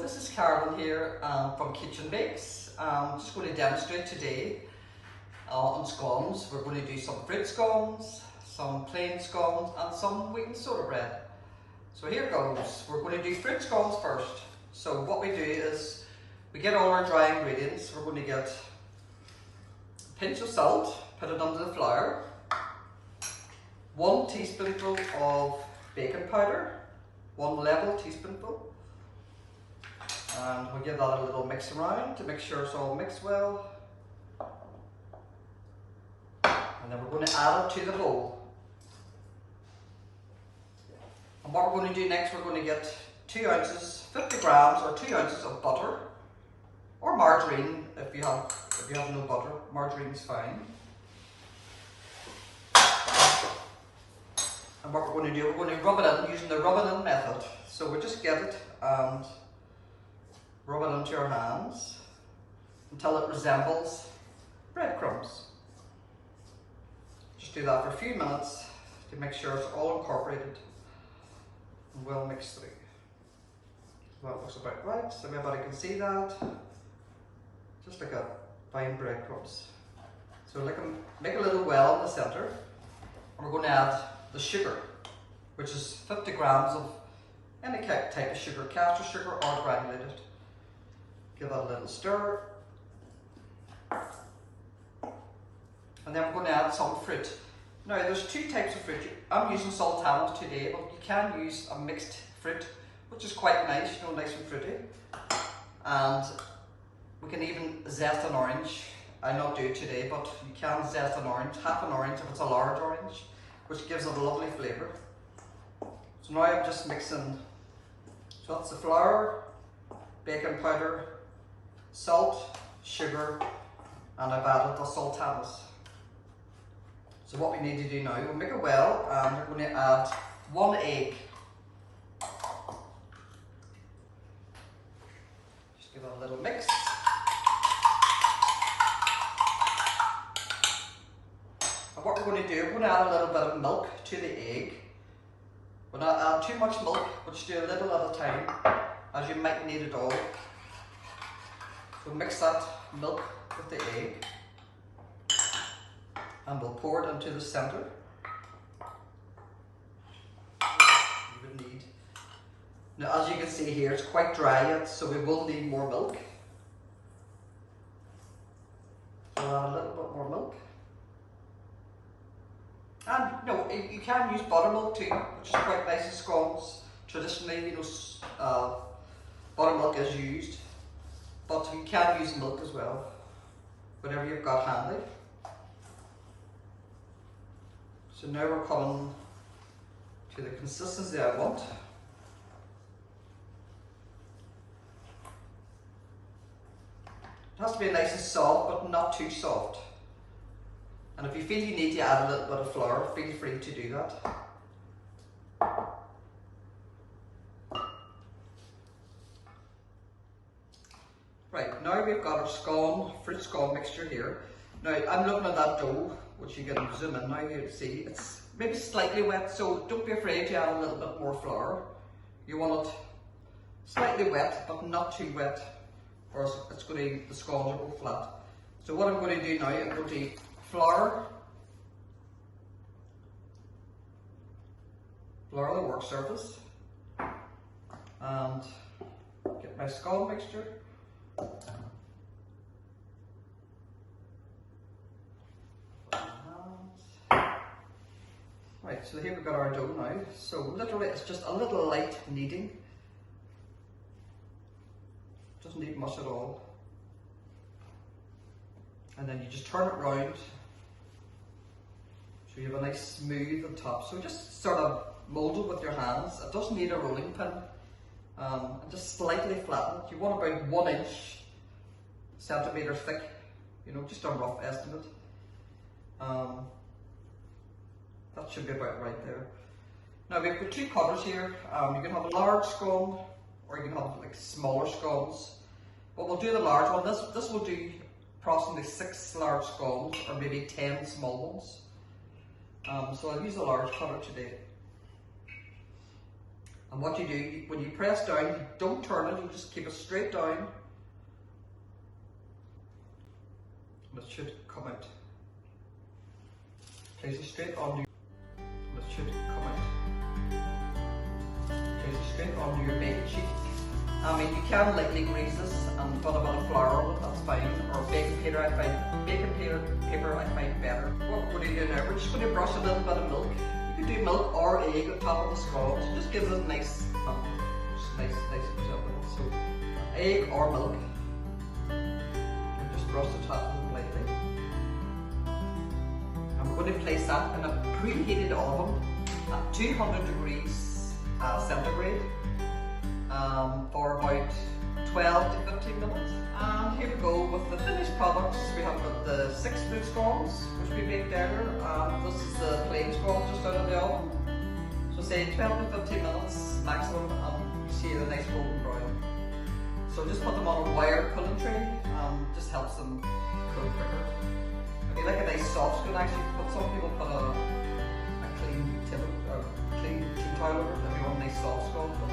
this is Carolyn here from Kitchen Bakes. I'm just going to demonstrate today on scones. We're going to do some fruit scones, some plain scones and some wheat and soda bread. So here goes. We're going to do fruit scones first. So what we do is we get all our dry ingredients. We're going to get a pinch of salt, put it under the flour, 1 teaspoonful of baking powder, 1 level teaspoonful, and we'll give that a little mix around to make sure it's all mixed well. And then we're going to add it to the bowl. And what we're going to do next, we're going to get 2 ounces, 50 grams or 2 ounces of butter or margarine if you have no butter. Margarine is fine. And what we're going to do, we're going to rub it in using the rub it in method. So we just get it and rub it into our hands until it resembles breadcrumbs. Just do that for a few minutes to make sure it's all incorporated and well mixed through. Well, it looks about right, so everybody can see that. Just like a fine breadcrumbs. So make a little well in the centre, and we're going to add the sugar, which is 50 grams of any type of sugar, castor sugar or granulated. Give that a little stir. And then we're going to add some fruit. Now there's 2 types of fruit. I'm using sultanas today, but you can use a mixed fruit, which is quite nice, you know, nice and fruity. And we can even zest an orange. I not do it today, but you can zest an orange, half an orange if it's a large orange, which gives it a lovely flavour. So now I'm just mixing, so that's the flour, baking powder, salt, sugar, and I've added the sultanas. So what we need to do now, we'll make a well and we're going to add 1 egg. Just give it a little mix. And what we're going to do, we're going to add a little bit of milk to the egg. We'll not add too much milk, but just do a little at a time, as you might need it all. So mix that milk with the egg, and we'll pour it into the centre. You would need. Now, as you can see here, it's quite dry yet, so we will need more milk. So add a little bit more milk. And no, you can use buttermilk too, which is quite nice in scones. Traditionally, you know, buttermilk is used, but you can use milk as well, whatever you've got handy. So now we're coming to the consistency I want. It has to be nice and soft, but not too soft. And if you feel you need to add a little bit of flour, feel free to do that. Right, now we've got our fruit scone mixture here. Now I'm looking at that dough, which you can zoom in now here to see. It's maybe slightly wet, so don't be afraid to add a little bit more flour. You want it slightly wet, but not too wet, or else the scones will go flat. So what I'm going to do now, I'm going to flour the work surface, and get my scone mixture. Right, so here we've got our dough now. So literally it's just a little light kneading. Doesn't need much at all. And then you just turn it round so you have a nice smooth on top. So just sort of mould it with your hands. It doesn't need a rolling pin. And just slightly flatten it. You want about 1 inch centimetre thick, you know, just a rough estimate. That should be about right there. Now we've got 2 cutters here. You can have a large scone or you can have like smaller scones. But we'll do the large one. This will do approximately 6 large scones or maybe 10 small ones. So I'll use a large cutter today. And what you do, when you press down, you don't turn it, you just keep it straight down. And it should come out. Place it straight onto your, and it should come out. Place it straight onto your baking sheet. I mean, you can lightly grease this and put a bit of flour on it, that's fine. Or baking paper, I find better. What we're going to do now, we're just going to brush a little bit of milk. You can do milk or egg on top of the scones. It just gives it a nice, nice result. So, egg or milk. And just brush the top of them lightly. And we're going to place that in a preheated oven at 200 degrees centigrade. For about 12 to 15 minutes. And here we go with the finished products. We have got the 6-foot scones, which we baked earlier, and this is the plain scones just out of the oven. So say 12 to 15 minutes maximum, and you see the nice golden brown. So just put them on a wire cooling tray, just helps them cool quicker. If you like a nice soft scone, actually, but some people put a clean tea towel over it if you want a nice soft scone. But